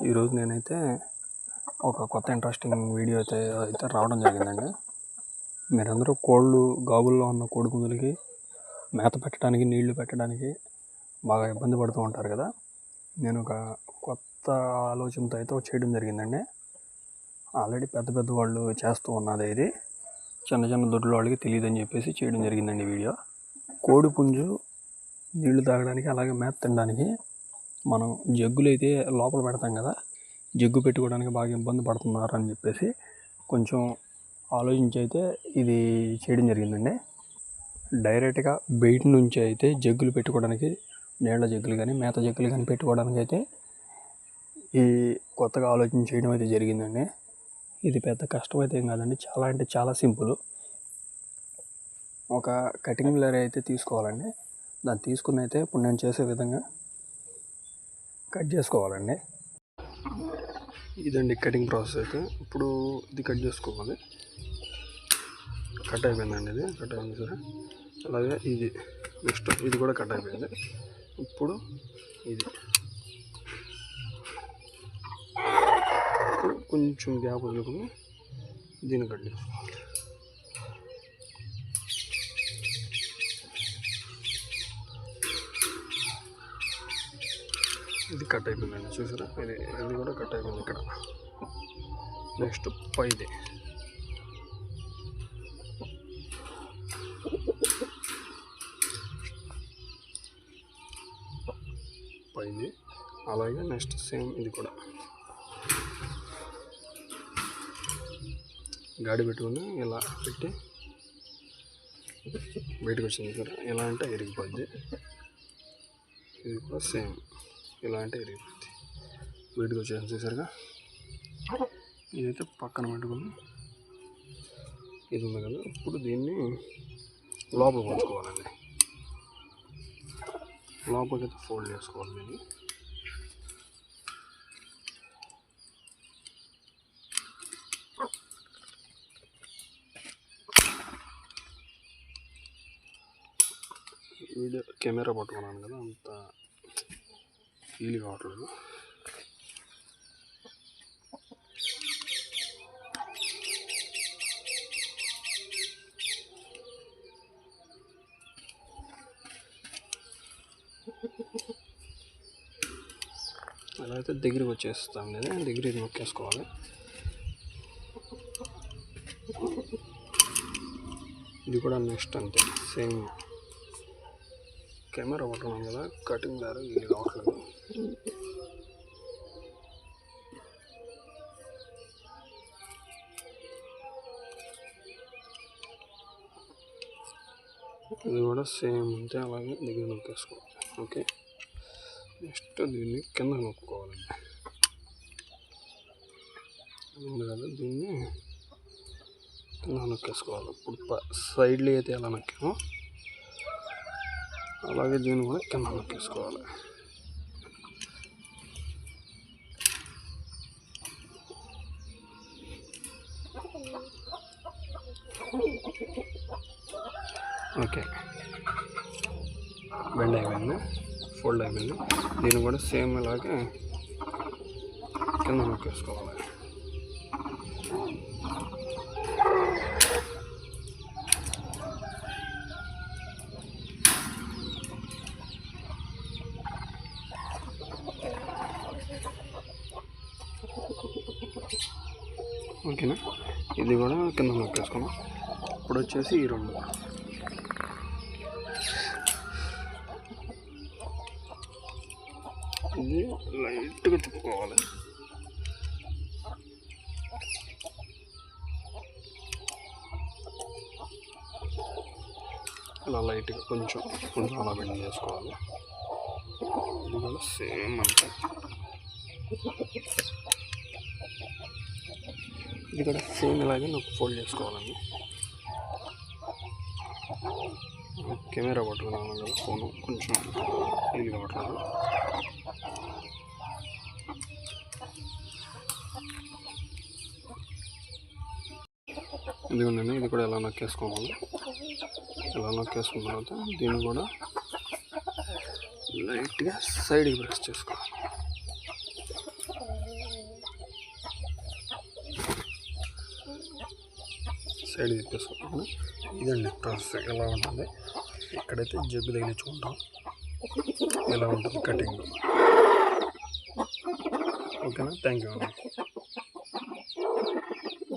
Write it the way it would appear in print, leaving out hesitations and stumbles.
ఈరోజు నేనైతే ఒక కొత్త ఇంట్రెస్టింగ్ వీడియో అయితే రావడం జరిగిందండి. మీరందరూ కోళ్ళు గాబుల్లో ఉన్న కోడి పుంజులకి మేత పెట్టడానికి నీళ్లు పెట్టడానికి బాగా ఇబ్బంది పడుతూ ఉంటారు కదా. నేను ఒక కొత్త ఆలోచనతో అయితే చేయడం జరిగిందండి. ఆల్రెడీ పెద్ద వాళ్ళు చేస్తూ ఉన్నది. ఇది చిన్న దొడ్ల వాళ్ళకి తెలియదని చెప్పేసి చేయడం జరిగిందండి వీడియో. కోడి పుంజు నీళ్లు తాగడానికి అలాగే మేత తినడానికి మనం జగ్గులు అయితే లోపల పెడతాం కదా, జగ్గు పెట్టుకోవడానికి బాగా ఇబ్బంది పడుతున్నారు అని చెప్పేసి కొంచెం ఆలోచించి అయితే ఇది చేయడం జరిగిందండి. డైరెక్ట్గా బయట నుంచి అయితే జగ్గులు పెట్టుకోవడానికి, నీళ్ళ జగ్గులు కానీ మేత జగ్గులు కానీ పెట్టుకోవడానికి అయితే ఈ కొత్తగా ఆలోచన చేయడం అయితే జరిగిందండి. ఇది పెద్ద కష్టం అయితే ఏం కాదండి, చాలా అంటే చాలా సింపుల్. ఒక కటింగ్ ప్లేయర్ అయితే తీసుకోవాలండి. దాన్ని తీసుకుని అయితే ఇప్పుడు నేను చేసే విధంగా కట్ చేసుకోవాలండి. ఇదండి కటింగ్ ప్రాసెస్ అయితే. ఇప్పుడు ఇది కట్ చేసుకోవాలి. కట్ అయిపోయిందండి, ఇది కట్ అయింది సరే. అలాగే ఇది నెక్స్ట్ ఇది కూడా కట్ అయిపోయింది. ఇప్పుడు ఇది ఇప్పుడు కొంచెం గ్యాప్ వదులుకుని దీన్ని కట్ చేసుకోవాలి. ఇది కట్ అయిపోయిందండి, చూసారా. ఇది కూడా కట్ అయిపోయింది ఇక్కడ. నెక్స్ట్ పైది అలాగే నెక్స్ట్ సేమ్ ఇది కూడా గాడి పెట్టుకుని ఇలా పెట్టి బయటకు వచ్చింది కదా. ఎలా అంటే ఇరిగిపోద్ది. ఇది కూడా సేమ్ ఇలా అంటే ఇరిగిపోద్ది. బయటకు వచ్చేసి చూసారుగా. ఇదైతే పక్కన పెట్టుకుని ఇది ఉంది కదా. ఇప్పుడు దీన్ని లోపల ఉంచుకోవాలండి. లోపలికైతే ఫోల్డ్ చేసుకోవాలి దీన్ని. వీడియో కెమెరా పట్టుకున్నాను కదా, అంత ఫీల్ కావట్లేదు. అలా అయితే దగ్గరికి వచ్చేస్తాం లేదా, దగ్గరికి నొక్కేసుకోవాలి. ఇది కూడా నెక్స్ట్ అంతే సేమ్. కెమెరా పట్టుకున్నాం కదా, కటింగ్ దారు ఇది కావట్లేదు. ఇది కూడా సేమ్ అంతే, అలాగే దగ్గర నొక్కేసుకోవాలి. ఓకే, నెక్స్ట్ దీన్ని కింద నొక్కుకోవాలండి. ఉంది కదా, దీన్ని కింద నొక్కేసుకోవాలి. ఇప్పుడు సైడ్లో అయితే ఎలా నొక్కామో అలాగే దీన్ని కూడా కింద నొక్కేసుకోవాలి. ఓకే, బెండ్ అయిపోయింది, ఫోల్డ్ అయిపోయింది. దీన్ని కూడా సేమ్ ఇలాగే కింద నొక్కేసుకోవాలి. ఓకేనా, ఇది కూడా కింద నొక్కేసుకున్నాం. ఇప్పుడు వచ్చేసి ఈ రెండు ఇది లైట్గా తిప్పుకోవాలి. ఇలా లైట్గా కొంచెం అలా బెండ్ చేసుకోవాలి. ఇది కూడా సేమ్ అంటే ఇది కూడా సేమ్ ఇలాగే నాకు ఫోల్డ్ చేసుకోవాలండి. కెమెరా పట్టుకున్నాను కదా, ఫోను కొంచెం ఇది కావట్లేదు. ఇదిగోండి, ఇది కూడా ఎలా నొక్కేసుకోవాలి. ఇలా నొక్కేసుకున్న తర్వాత దీన్ని కూడా లైట్గా సైడ్కి ప్రెస్ చేసుకోవాలి. సైడ్ తిప్పేసుకుంటాను. ఇదండి ప్రాసెస్ ఎలా ఉంటుంది. ఇక్కడైతే జగ్గు తగిలించుకుంటాం. ఎలా ఉంటుంది కటింగ్. ఓకేనా, థ్యాంక్ యూ అండి.